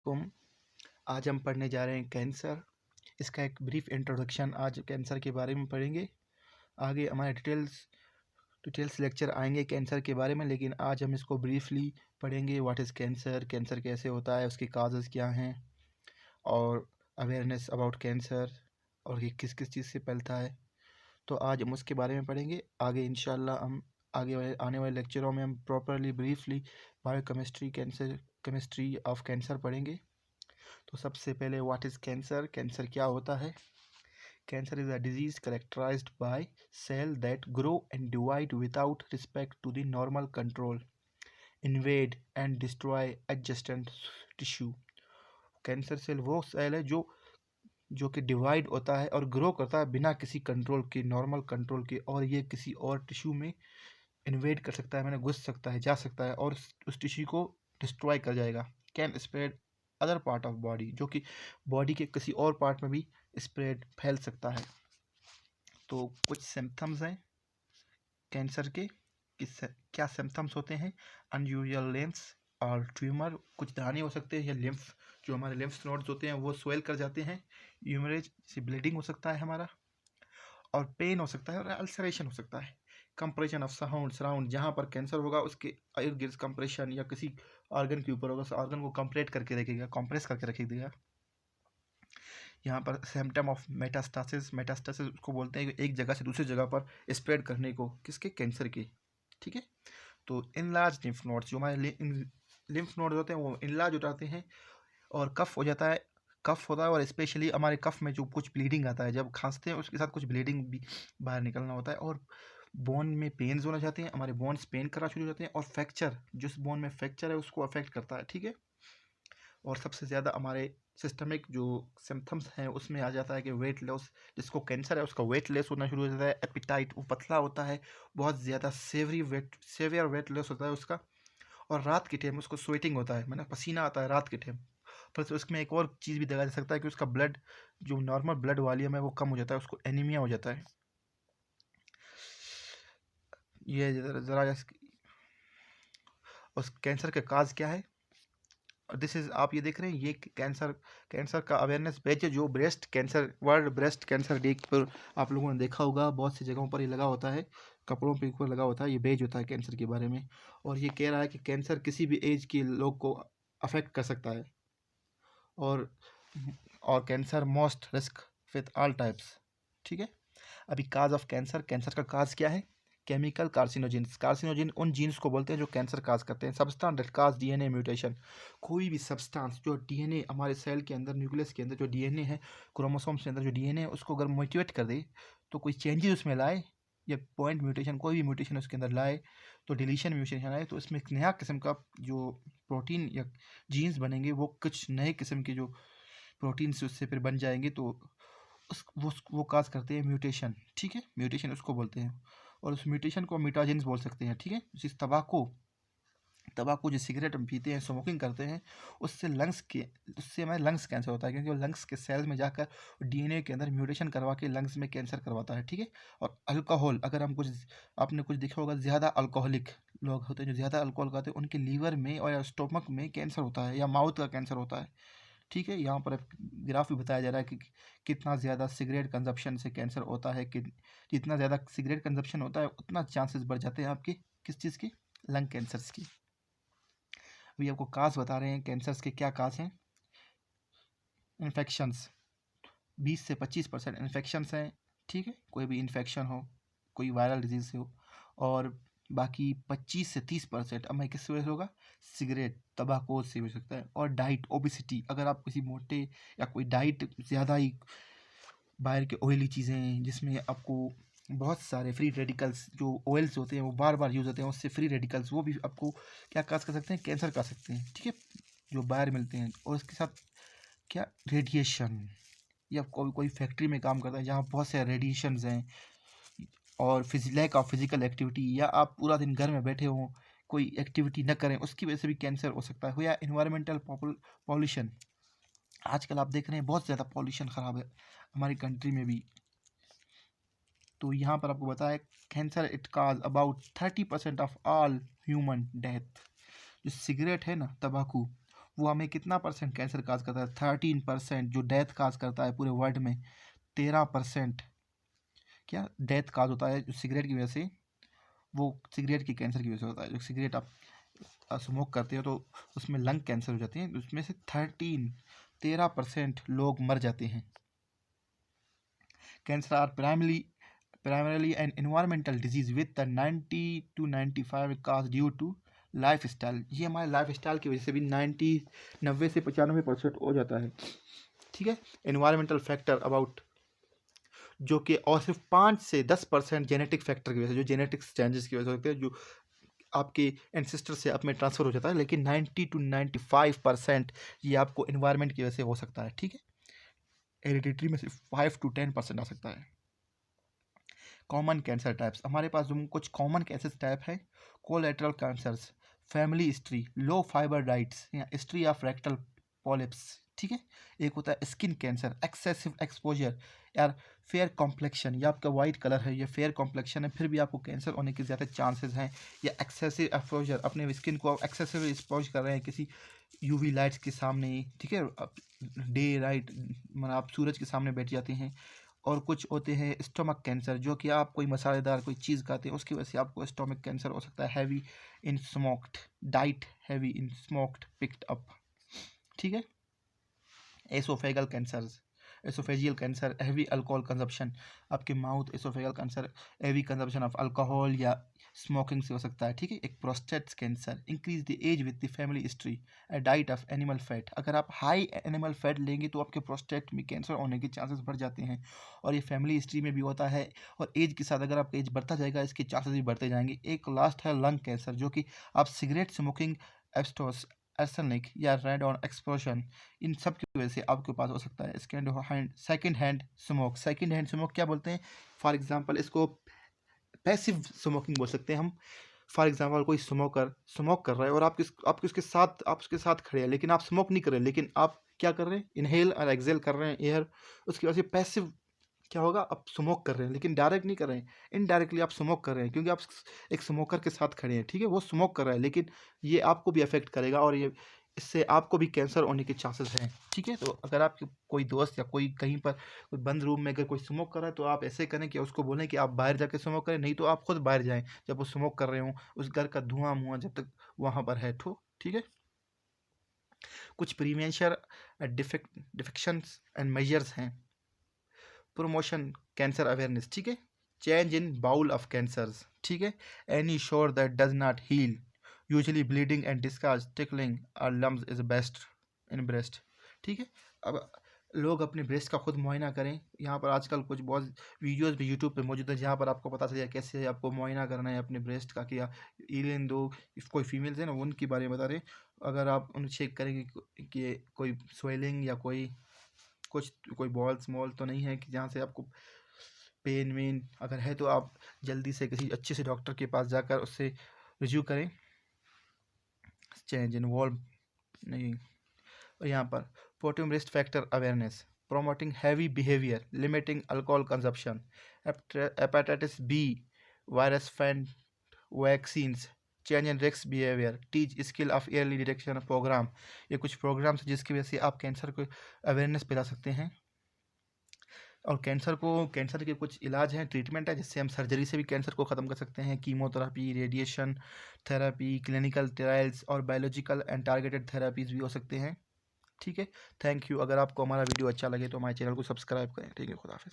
कुम आज हम पढ़ने जा रहे हैं कैंसर। इसका एक ब्रीफ इंट्रोडक्शन आज कैंसर के बारे में पढ़ेंगे। आगे हमारे डिटेल्स लेक्चर आएंगे कैंसर के बारे में, लेकिन आज हम इसको ब्रीफली पढ़ेंगे। व्हाट इज़ कैंसर, कैंसर कैसे होता है, उसके काजेज़ क्या हैं, और अवेयरनेस अबाउट कैंसर, और ये किस किस चीज़ से फैलता है। तो आज हम उसके बारे में पढ़ेंगे। आगे इंशाल्लाह हम आने वाले लेक्चरों में हम properly briefly biochemistry, cancer chemistry of cancer पढ़ेंगे। तो सबसे पहले व्हाट इज़ कैंसर, कैंसर क्या होता है। Cancer is a disease characterized by cell that grow and divide without respect to the normal control, invade and destroy adjacent tissue. Cancer cell वो cell है जो कि डिवाइड होता है और ग्रो करता है बिना किसी कंट्रोल के, नॉर्मल कंट्रोल के, और ये किसी और टिश्यू में इन्वेड कर सकता है, मैंने घुस सकता है, जा सकता है, और उस टिश्यू को डिस्ट्रॉय कर जाएगा। Can spread other part of body, जो कि बॉडी के किसी और पार्ट में भी स्प्रेड फैल सकता है। तो कुछ सिम्टम्स हैं कैंसर के, क्या सिम्टम्स होते हैं। अनयूजुअल लिम्फ्स और ट्यूमर, कुछ दाने हो सकते हैं, या लिम्फ जो हमारे लिम्फ नोड्स होते हैं वो स्वेल कर जाते हैं। ह्यूमरेज से ब्लीडिंग हो सकता है हमारा, और पेन हो सकता है, और अल्सरेशन हो सकता है। कंप्रेशन ऑफ सराउंड, जहाँ पर कैंसर होगा उसके इर्द गिर्द कंप्रेशन, या किसी ऑर्गन के ऊपर होगा, उस ऑर्गन को कंप्रेट करके रखेगा, कंप्रेस करके रखेगा। यहाँ पर सिम्टम ऑफ मेटास्टासिस, मेटास्टासिस उसको बोलते हैं कि एक जगह से दूसरी जगह पर स्प्रेड करने को, किसके, कैंसर के। ठीक है। तो इनलार्ज लिम्फ नोड्स, जो हमारे लिम्फ नोड्स होते हैं वो इनलार्ज हो जाते हैं, और कफ हो जाता है, कफ होता है, और स्पेशली हमारे कफ में जो कुछ ब्लीडिंग आता है, जब खांसते हैं उसके साथ कुछ ब्लीडिंग भी बाहर निकलना होता है, और बोन में पेन्स होना चाहते हैं, हमारे बोन्स पेन करना शुरू हो जाते हैं, और फ्रैक्चर, जिस बोन में फ्रैक्चर है उसको अफेक्ट करता है। ठीक है। और सबसे ज़्यादा हमारे सिस्टमिक जो सिम्टम्स हैं उसमें आ जाता है कि वेट लॉस, जिसको कैंसर है उसका वेट लॉस होना शुरू हो जाता है। एपिटाइट, वो पतला होता है, बहुत ज़्यादा सेवियर वेट लॉस होता है उसका। और रात के टाइम उसको स्वेटिंग होता है, मतलब पसीना आता है रात के टाइम। प्लस उसमें एक और चीज़ भी देखा जा सकता है कि उसका ब्लड, जो नॉर्मल ब्लड वॉल्यूम है वो कम हो जाता है, उसको एनीमिया हो जाता है। ये ज़रा उस कैंसर का काज क्या है। दिस इज, आप ये देख रहे हैं, ये कैंसर का अवेयरनेस पेज है, जो breast cancer, world breast cancer day पर आप लोगों ने देखा होगा, बहुत सी जगहों पर ये लगा होता है, कपड़ों पे ऊपर लगा होता है, ये पेज होता है कैंसर के बारे में। और ये कह रहा है कि कैंसर किसी भी एज के लोग को अफेक्ट कर सकता है, और cancer most risk with all types. ठीक है। अभी काज ऑफ कैंसर, कैंसर का काज क्या है। केमिकल कार्सिनोजेंस, कार्सिनोजेन उन जीन्स को बोलते हैं जो कैंसर काज करते हैं। Substance that cause DNA mutation, कोई भी सब्सटेंस जो डीएनए, हमारे सेल के अंदर, न्यूक्लियस के अंदर जो डीएनए है, क्रोमोसोम्स के अंदर जो डीएनए है, उसको अगर म्यूटेट कर दे, तो कोई चेंजेस उसमें लाए, या पॉइंट म्यूटेशन, कोई भी म्यूटेशन उसके अंदर लाए, तो डिलीशन म्यूटेशन आए, तो इसमें एक नया किस्म का जो प्रोटीन या जीन्स बनेंगे, वो कुछ नए किस्म के जो प्रोटीन से उससे फिर बन जाएंगे, तो वो काज करते हैं म्यूटेशन। ठीक है, म्यूटेशन उसको बोलते हैं, और उस म्यूटेशन को म्यूटाजेंस बोल सकते हैं। ठीक है। जिस तंबाकू जो सिगरेट हम पीते हैं, स्मोकिंग करते हैं, उससे हमारे लंग्स कैंसर होता है, क्योंकि वो लंग्स के सेल्स में जाकर डीएनए के अंदर म्यूटेशन करवा के लंग्स में कैंसर करवाता है। ठीक है। और अल्कोहल, अगर हम आपने कुछ देखा होगा, ज़्यादा अल्कोहलिक लोग होते हैं, जो ज़्यादा अल्कोहल खाते हैं, उनके लीवर में और स्टोमक में कैंसर होता है, या माउथ का कैंसर होता है। ठीक है। यहाँ पर ग्राफ भी बताया जा रहा है कि कितना ज़्यादा सिगरेट कंजप्शन से कैंसर होता है, कि जितना ज़्यादा सिगरेट कंजप्शन होता है उतना चांसेस बढ़ जाते हैं आपके किस चीज़ की, लंग कैंसर्स की। अभी आपको काज बता रहे हैं कैंसर्स के, क्या काज हैं। इन्फेक्शंस, 20 से 25% इन्फेक्शंस हैं। ठीक है। कोई भी इन्फेक्शन हो, कोई वायरल डिजीज हो, और बाकी 25 से 30% अब मैं किससे वजह से होगा, सिगरेट, तंबाकू से हो सकता है। और डाइट, ओबिसिटी, अगर आप किसी मोटे, या कोई डाइट ज़्यादा ही बाहर के ऑयली चीज़ें, जिसमें आपको बहुत सारे फ्री रेडिकल्स, जो ऑयल्स होते हैं वो बार बार यूज़ होते हैं, उससे फ्री रेडिकल्स, वो भी आपको क्या काज कर सकते हैं, कैंसर कर सकते हैं। ठीक है। जो बाहर मिलते हैं, और इसके साथ क्या, रेडिएशन, या कोई फैक्ट्री में काम करता है जहाँ बहुत सारे रेडिएशंस हैं, और लैक ऑफ फिजिकल एक्टिविटी, या आप पूरा दिन घर में बैठे हों, कोई एक्टिविटी न करें, उसकी वजह से भी कैंसर हो सकता है। या इन्वायरमेंटल पॉल्यूशन, आजकल आप देख रहे हैं बहुत ज़्यादा पॉल्यूशन ख़राब है हमारी कंट्री में भी। तो यहाँ पर आपको बताया, cancer it cause about 30% of all human death. जो सिगरेट है ना, तंबाकू, वो हमें कितना परसेंट कैंसर काज करता है? 13%। जो डेथ काज करता है पूरे वर्ल्ड में 13% क्या डेथ काज होता है जो सिगरेट की वजह से, वो सिगरेट की कैंसर की वजह से होता है। जो सिगरेट आप स्मोक करते हो तो उसमें लंग कैंसर हो जाते हैं, उसमें से 13% लोग मर जाते हैं। Cancer are primarily an environmental disease with the 90 to 95 cause due to life style. ये हमारे लाइफ स्टाइल की वजह से भी 90 से 95% हो जाता है। ठीक है, एनवायरमेंटल फैक्टर अबाउट, जो कि और सिर्फ 5 से 10% जेनेटिक फैक्टर की वजह से, जो जेनेटिक्स चेंजेस की वजह से होते हैं, जो आपके एंसेस्टर से आप में ट्रांसफर हो जाता है। लेकिन 90 to 95% ये आपको एनवायरनमेंट की वजह से हो सकता है। ठीक है, हेरिडिटरी में सिर्फ 5 to 10% आ सकता है। कॉमन कैंसर टाइप्स, हमारे पास जो कुछ कॉमन कैंसर टाइप है: कोलेटरल कैंसर्स, फैमिली हिस्ट्री, लो फाइबर डाइट्स या हिस्ट्री ऑफ रेक्टल पॉलिप्स। ठीक है, एक होता है स्किन कैंसर, एक्सेसिव एक्सपोजर, यार फेयर कॉम्प्लेक्शन, या आपका वाइट कलर है, ये फेयर कॉम्प्लेक्शन है फिर भी आपको कैंसर होने के ज़्यादा चांसेस हैं। या एक्सेसिव एक्सपोजर, अपने स्किन को आप एक्सेसिव एक्सपोज कर रहे हैं किसी यूवी लाइट्स के सामने। ठीक है, डे राइट मतलब आप सूरज के सामने बैठ जाते हैं। और कुछ होते हैं स्टमक कैंसर, जो कि आप कोई मसालेदार कोई चीज़ खाते हैं उसकी वजह से आपको स्टमक कैंसर हो सकता है। Heavy in smoked diet, heavy in smoked picked up. ठीक है, esophageal cancers, esophageal cancer, heavy alcohol consumption, आपके mouth esophageal cancer heavy consumption of alcohol या स्मोकिंग से हो सकता है। ठीक है, एक prostate cancer, increase the age with the family history, a diet of animal fat, अगर आप हाई एनिमल फैट लेंगे तो आपके प्रोस्टेट में कैंसर होने के चांसेस बढ़ जाते हैं। और ये फैमिली हिस्ट्री में भी होता है। और एज के साथ अगर आपका एज बढ़ता जाएगा इसके चांसेस भी बढ़ते जाएंगे। एक लास्ट है लंग कैंसर, जो कि आप सिगरेट स्मोकिंग, एब्स्टोस, एर्सेनिक या रेडॉन एक्सपोजर, इन सब की वजह से आपके पास हो सकता है। Second hand smoke, second hand smoke क्या बोलते हैं? फॉर एग्जांपल इसको पैसिव स्मोकिंग बोल सकते हैं हम। फॉर एग्जांपल कोई स्मोकर स्मोक कर रहा है और आप उसके साथ खड़े हैं, लेकिन आप स्मोक नहीं कर रहे हैं, लेकिन आप क्या कर रहे हैं? इनहेल और एक्सेल कर रहे हैं एयर। उसकी वजह से पैसिव क्या होगा? आप स्मोक कर रहे हैं लेकिन डायरेक्ट नहीं कर रहे हैं, इनडायरेक्टली आप स्मोक कर रहे हैं, क्योंकि आप एक स्मोकर के साथ खड़े हैं। ठीक है, वो स्मोक कर रहा है लेकिन ये आपको भी अफेक्ट करेगा और ये इससे आपको भी कैंसर होने के चांसेस हैं। ठीक है, तो अगर आपके कोई दोस्त या कोई कहीं पर कोई बंद रूम में अगर कोई स्मोक कर रहा है तो आप ऐसे करें कि उसको बोलें कि आप बाहर जाके स्मोक करें, नहीं तो आप खुद बाहर जाएं जब वो स्मोक कर रहे हों, उस घर का धुआं मुआं जब तक वहाँ पर है। तो ठीक है, कुछ प्रीवेंशन डिफेक्शंस एंड मेजर्स हैं। प्रमोशन कैंसर अवेयरनेस, ठीक है, change in bowel of cancers, ठीक है, any sore that does not heal, usually bleeding and discharge, tickling और lumps is best in breast. ठीक है, अब लोग अपने ब्रेस्ट का खुद मुआयना करें। यहाँ पर आजकल कुछ बहुत वीडियोस भी यूट्यूब पे मौजूद है जहाँ पर आपको पता चलेगा कैसे आपको मुआयना करना है अपने ब्रेस्ट का। कि इवन दो कोई फीमेल्स है ना उनके बारे में बता रहे, अगर आप उन्हें चेक करेंगे कि कोई स्वेलिंग या कोई बॉल स्मॉल तो नहीं है कि जहाँ से आपको पेन वेन अगर है तो आप जल्दी से किसी अच्छे से डॉक्टर के पास जाकर उससे रिव्यू करें। चेंज इन वॉल नहीं। और यहाँ पर potassium risk factor awareness, promoting heavy behavior, limiting alcohol consumption, hepatitis B, virus fan vaccines, change in risk behavior, teach skill of early detection program। ये कुछ प्रोग्राम्स जिसकी वजह से आप कैंसर को अवेयरनेस फैला सकते हैं। और कैंसर के कुछ इलाज हैं, ट्रीटमेंट है, जिससे हम सर्जरी से भी कैंसर को ख़त्म कर सकते हैं। Chemotherapy, radiation therapy, clinical trials और बायोलॉजिकल एंड टारगेटेड थेरेपीज़ भी हो सकते हैं। ठीक है, थैंक यू। अगर आपको हमारा वीडियो अच्छा लगे तो हमारे चैनल को सब्सक्राइब करें। ठीक है, खुदा हाफिज़।